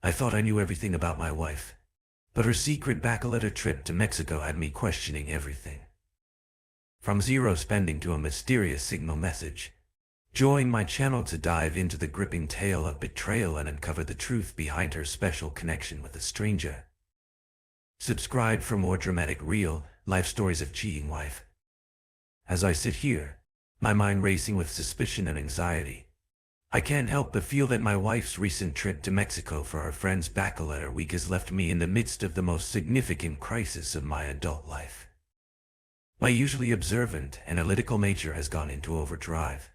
I thought I knew everything about my wife, but her secret back-a-letter trip to Mexico had me questioning everything. From zero spending to a mysterious signal message. Join my channel to dive into the gripping tale of betrayal and uncover the truth behind her special connection with a stranger. Subscribe for more dramatic real-life stories of cheating wife. As I sit here, my mind racing with suspicion and anxiety, I can't help but feel that my wife's recent trip to Mexico for her friend's baccalaureate week has left me in the midst of the most significant crisis of my adult life. My usually observant, analytical nature has gone into overdrive,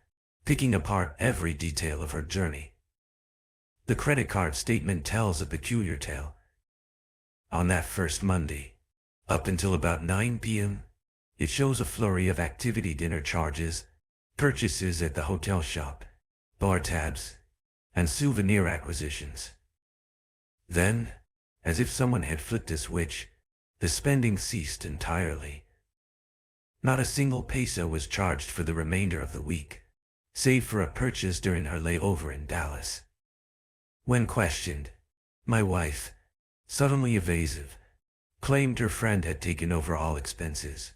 picking apart every detail of her journey. The credit card statement tells a peculiar tale. On that first Monday, up until about 9 p.m., it shows a flurry of activity: dinner charges, purchases at the hotel shop, bar tabs, and souvenir acquisitions. Then, as if someone had flipped a switch, the spending ceased entirely. Not a single peso was charged for the remainder of the week, save for a purchase during her layover in Dallas. When questioned, my wife, suddenly evasive, claimed her friend had taken over all expenses.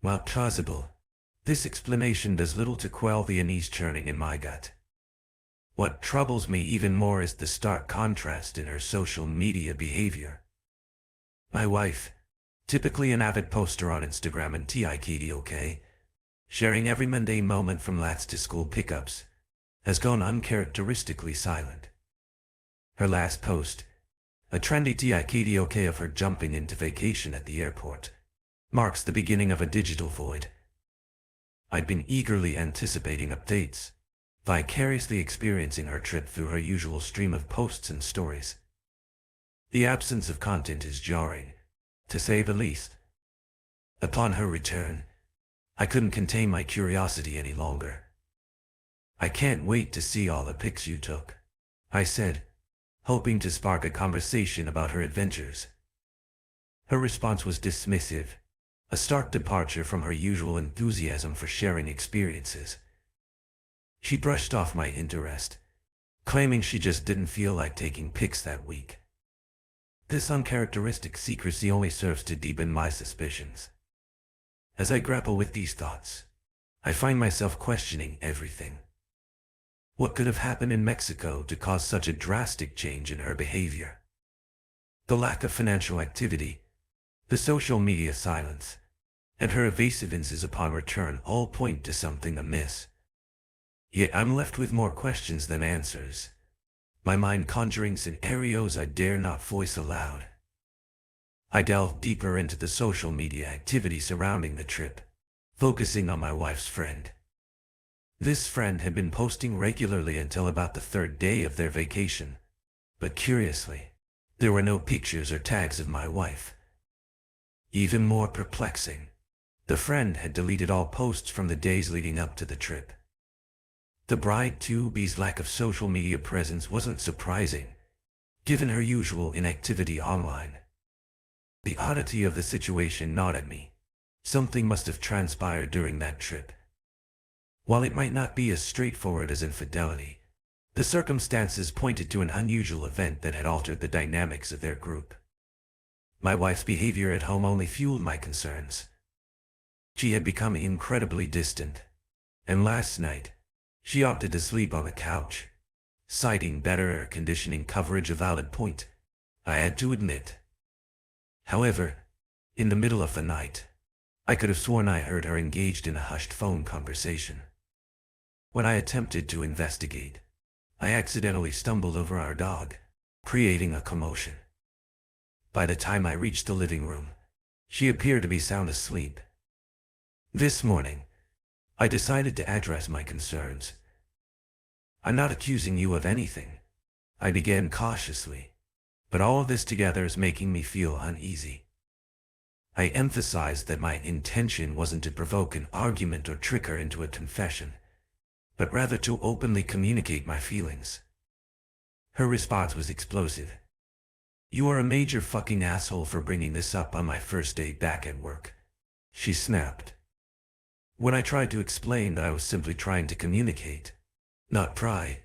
While plausible, this explanation does little to quell the unease churning in my gut. What troubles me even more is the stark contrast in her social media behavior. My wife, typically an avid poster on Instagram and TikTok, sharing every mundane moment from lats to school pickups, has gone uncharacteristically silent. Her last post, a trendy TikTok of her jumping into vacation at the airport, marks the beginning of a digital void. I'd been eagerly anticipating updates, vicariously experiencing her trip through her usual stream of posts and stories. The absence of content is jarring, to say the least. Upon her return, I couldn't contain my curiosity any longer. "I can't wait to see all the pics you took," I said, hoping to spark a conversation about her adventures. Her response was dismissive, a stark departure from her usual enthusiasm for sharing experiences. She brushed off my interest, claiming she just didn't feel like taking pics that week. This uncharacteristic secrecy only serves to deepen my suspicions. As I grapple with these thoughts, I find myself questioning everything. What could have happened in Mexico to cause such a drastic change in her behavior? The lack of financial activity, the social media silence, and her evasiveness upon return all point to something amiss. Yet I'm left with more questions than answers, my mind conjuring scenarios I dare not voice aloud. I delve deeper into the social media activity surrounding the trip, focusing on my wife's friend. This friend had been posting regularly until about the third day of their vacation, but curiously, there were no pictures or tags of my wife. Even more perplexing, the friend had deleted all posts from the days leading up to the trip. The bride-to-be's lack of social media presence wasn't surprising, given her usual inactivity online. The oddity of the situation gnawed at me. Something must have transpired during that trip. While it might not be as straightforward as infidelity, the circumstances pointed to an unusual event that had altered the dynamics of their group. My wife's behavior at home only fueled my concerns. She had become incredibly distant, and last night, she opted to sleep on the couch, citing better air conditioning coverage, a valid point, I had to admit. However, in the middle of the night, I could have sworn I heard her engaged in a hushed phone conversation. When I attempted to investigate, I accidentally stumbled over our dog, creating a commotion. By the time I reached the living room, she appeared to be sound asleep. This morning, I decided to address my concerns. "I'm not accusing you of anything," I began cautiously, "but all of this together is making me feel uneasy." I emphasized that my intention wasn't to provoke an argument or trick her into a confession, but rather to openly communicate my feelings. Her response was explosive. "You are a major fucking asshole for bringing this up on my first day back at work," she snapped. When I tried to explain that I was simply trying to communicate, not pry,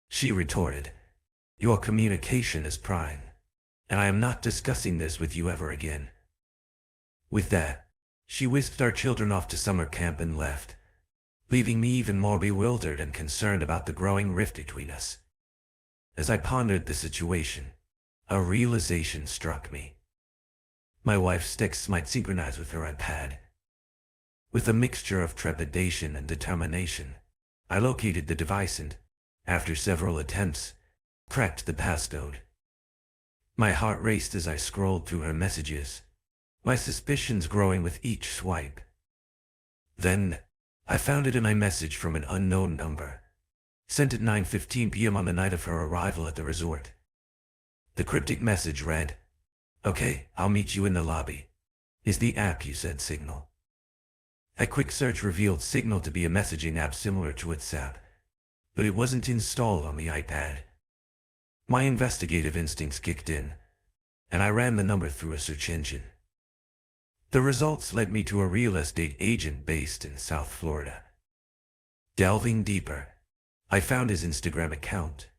she retorted, Your communication is prying, and I am not discussing this with you ever again. With that, she whisked our children off to summer camp and left, leaving me even more bewildered and concerned about the growing rift between us. As I pondered the situation, a realization struck me. My wife's texts might synchronize with her iPad. With a mixture of trepidation and determination, I located the device and, after several attempts, cracked the passcode. My heart raced as I scrolled through her messages, my suspicions growing with each swipe. Then, I found it in a message from an unknown number, sent at 9:15 p.m. on the night of her arrival at the resort. The cryptic message read, "Okay, I'll meet you in the lobby. Is the app you said Signal?" A quick search revealed Signal to be a messaging app similar to WhatsApp, but it wasn't installed on the iPad. My investigative instincts kicked in, and I ran the number through a search engine. The results led me to a real estate agent based in South Florida. Delving deeper, I found his Instagram account,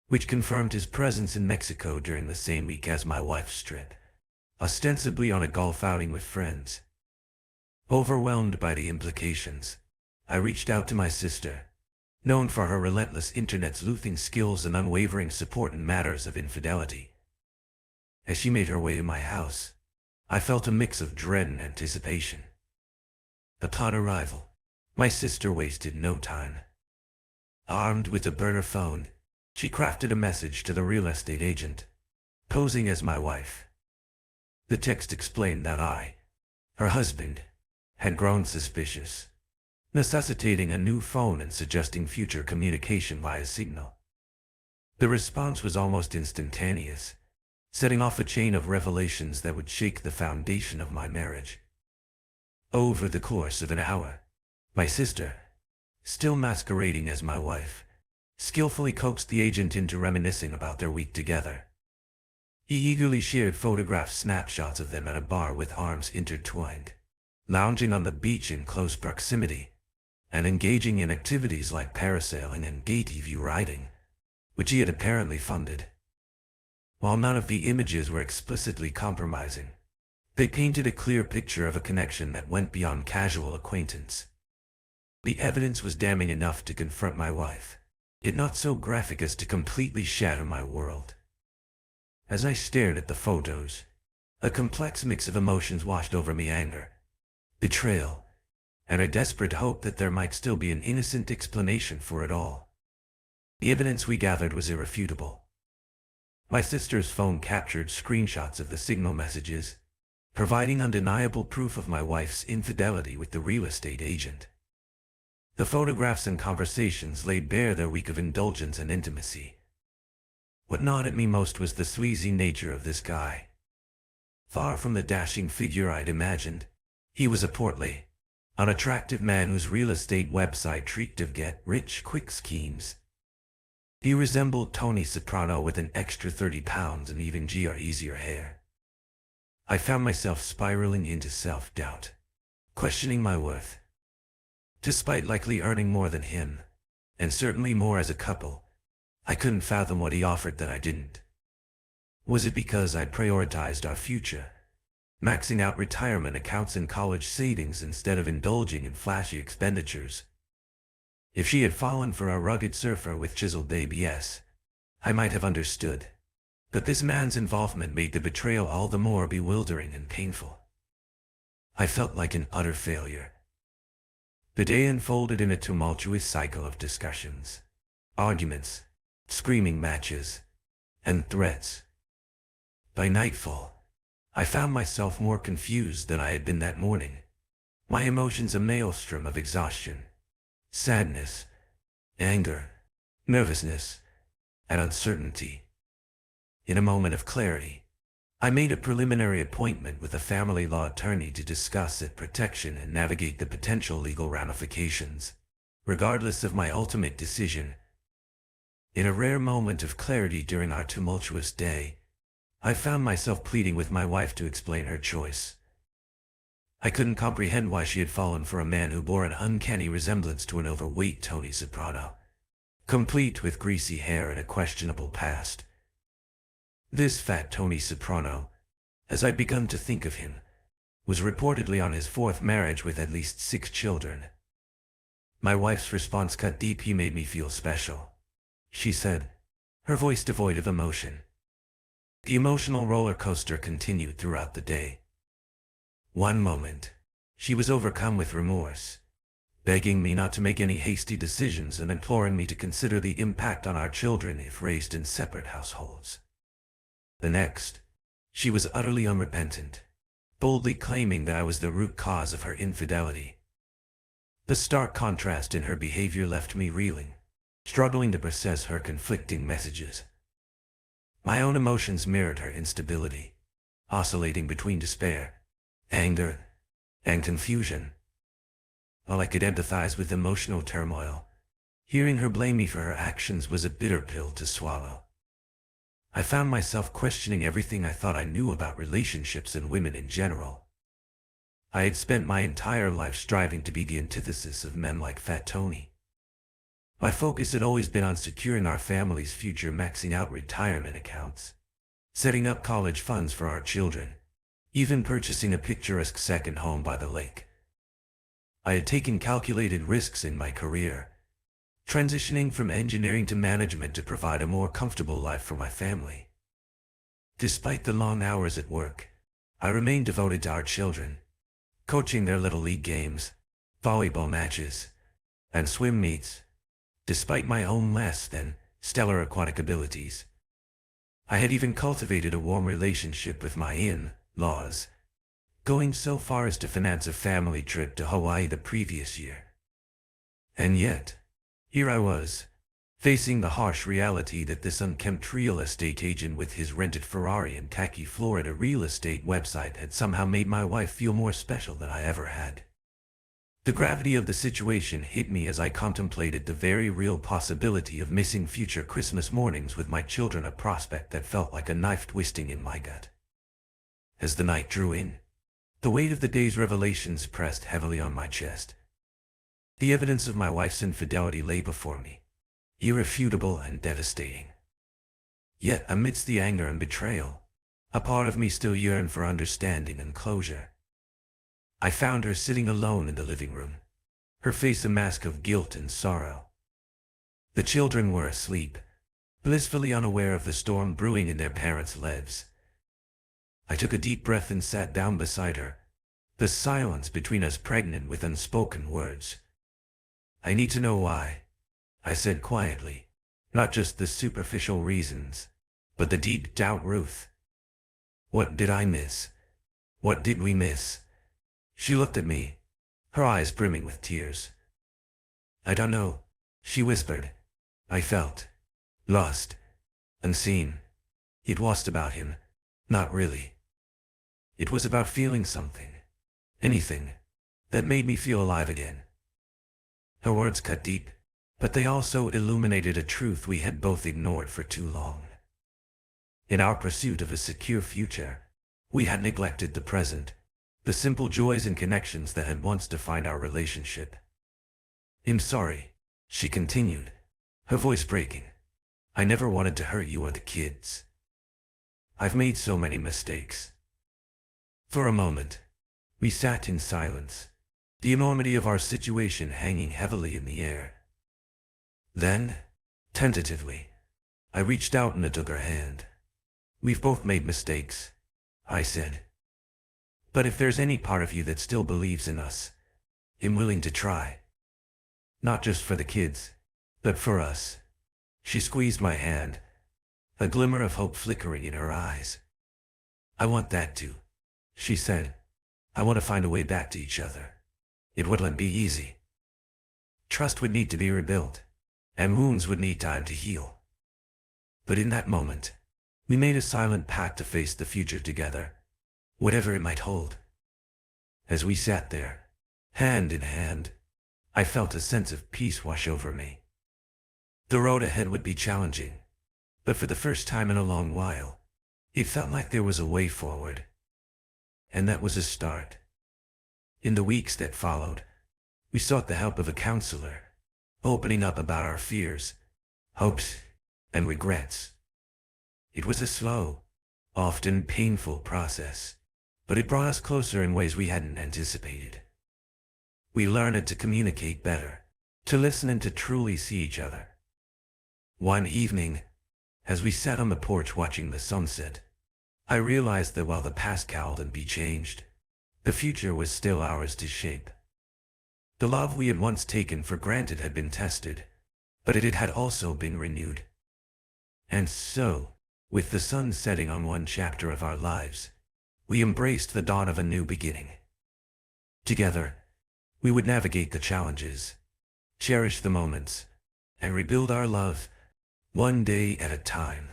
which confirmed his presence in Mexico during the same week as my wife's trip, ostensibly on a golf outing with friends. Overwhelmed by the implications, I reached out to my sister, known for her relentless internet sleuthing skills and unwavering support in matters of infidelity. As she made her way to my house, I felt a mix of dread and anticipation. Upon arrival, my sister wasted no time. Armed with a burner phone, she crafted a message to the real estate agent, posing as my wife. The text explained that I, her husband, had grown suspicious, necessitating a new phone and suggesting future communication via Signal. The response was almost instantaneous, setting off a chain of revelations that would shake the foundation of my marriage. Over the course of an hour, my sister, still masquerading as my wife, skillfully coaxed the agent into reminiscing about their week together. He eagerly shared photographed snapshots of them at a bar with arms intertwined, lounging on the beach in close proximity, and engaging in activities like parasailing and ATV riding, which he had apparently funded. While none of the images were explicitly compromising, they painted a clear picture of a connection that went beyond casual acquaintance. The evidence was damning enough to confront my wife, yet not so graphic as to completely shatter my world. As I stared at the photos, a complex mix of emotions washed over me: anger, betrayal, and a desperate hope that there might still be an innocent explanation for it all. The evidence we gathered was irrefutable. My sister's phone captured screenshots of the Signal messages, providing undeniable proof of my wife's infidelity with the real estate agent. The photographs and conversations laid bare their week of indulgence and intimacy. What gnawed at me most was the sleazy nature of this guy. Far from the dashing figure I'd imagined, he was a portly, unattractive man whose real estate website reeked of get-rich-quick schemes. He resembled Tony Soprano with an extra 30 pounds and even easier hair. I found myself spiraling into self-doubt, questioning my worth. Despite likely earning more than him, and certainly more as a couple, I couldn't fathom what he offered that I didn't. Was it because I'd prioritized our future, maxing out retirement accounts and college savings instead of indulging in flashy expenditures? If she had fallen for a rugged surfer with chiseled ABS, I might have understood, but this man's involvement made the betrayal all the more bewildering and painful. I felt like an utter failure. The day unfolded in a tumultuous cycle of discussions, arguments, screaming matches, and threats. By nightfall, I found myself more confused than I had been that morning, my emotions a maelstrom of exhaustion, sadness, anger, nervousness, and uncertainty. In a moment of clarity, I made a preliminary appointment with a family law attorney to discuss its protection and navigate the potential legal ramifications, regardless of my ultimate decision. In a rare moment of clarity during our tumultuous day, I found myself pleading with my wife to explain her choice. I couldn't comprehend why she had fallen for a man who bore an uncanny resemblance to an overweight Tony Soprano, complete with greasy hair and a questionable past. This fat Tony Soprano, as I'd begun to think of him, was reportedly on his fourth marriage with at least 6 children. My wife's response cut deep. "He made me feel special," she said, her voice devoid of emotion. The emotional roller coaster continued throughout the day. One moment, she was overcome with remorse, begging me not to make any hasty decisions and imploring me to consider the impact on our children if raised in separate households. The next, she was utterly unrepentant, boldly claiming that I was the root cause of her infidelity. The stark contrast in her behavior left me reeling, struggling to process her conflicting messages. My own emotions mirrored her instability, oscillating between despair, anger, and confusion. While I could empathize with emotional turmoil, hearing her blame me for her actions was a bitter pill to swallow. I found myself questioning everything I thought I knew about relationships and women in general. I had spent my entire life striving to be the antithesis of men like Fat Tony. My focus had always been on securing our family's future, maxing out retirement accounts, setting up college funds for our children, even purchasing a picturesque second home by the lake. I had taken calculated risks in my career, transitioning from engineering to management to provide a more comfortable life for my family. Despite the long hours at work, I remained devoted to our children, coaching their little league games, volleyball matches, and swim meets, despite my own less than stellar aquatic abilities. I had even cultivated a warm relationship with my in-laws, going so far as to finance a family trip to Hawaii the previous year. And yet, here I was, facing the harsh reality that this unkempt real estate agent with his rented Ferrari and tacky Florida real estate website had somehow made my wife feel more special than I ever had. The gravity of the situation hit me as I contemplated the very real possibility of missing future Christmas mornings with my children, a prospect that felt like a knife twisting in my gut. As the night drew in, the weight of the day's revelations pressed heavily on my chest. The evidence of my wife's infidelity lay before me, irrefutable and devastating. Yet amidst the anger and betrayal, a part of me still yearned for understanding and closure. I found her sitting alone in the living room, her face a mask of guilt and sorrow. The children were asleep, blissfully unaware of the storm brewing in their parents' lives. I took a deep breath and sat down beside her, the silence between us pregnant with unspoken words. "I need to know why," I said quietly, "not just the superficial reasons, but the deep doubt, Ruth. What did I miss? What did we miss?" She looked at me, her eyes brimming with tears. "I don't know," she whispered. I felt lost, unseen. It wasn't about him, not really. It was about feeling something, anything, that made me feel alive again. Her words cut deep, but they also illuminated a truth we had both ignored for too long. In our pursuit of a secure future, we had neglected the present, the simple joys and connections that had once defined our relationship. "I'm sorry," she continued, her voice breaking. "I never wanted to hurt you or the kids. I've made so many mistakes." For a moment, we sat in silence, the enormity of our situation hanging heavily in the air. Then, tentatively, I reached out and took her hand. "We've both made mistakes," I said. "But if there's any part of you that still believes in us, I'm willing to try. Not just for the kids, but for us." She squeezed my hand, a glimmer of hope flickering in her eyes. "I want that too," she said. "I want to find a way back to each other. It wouldn't be easy. Trust would need to be rebuilt, and wounds would need time to heal. But in that moment, we made a silent pact to face the future together, whatever it might hold." As we sat there, hand in hand, I felt a sense of peace wash over me. The road ahead would be challenging, but for the first time in a long while, it felt like there was a way forward. And that was a start. In the weeks that followed, we sought the help of a counselor, opening up about our fears, hopes, and regrets. It was a slow, often painful process, but it brought us closer in ways we hadn't anticipated. We learned to communicate better, to listen and to truly see each other. One evening, as we sat on the porch watching the sunset, I realized that while the past couldn't be changed, the future was still ours to shape. The love we had once taken for granted had been tested, but it had also been renewed. And so, with the sun setting on one chapter of our lives, we embraced the dawn of a new beginning. Together, we would navigate the challenges, cherish the moments, and rebuild our love, one day at a time.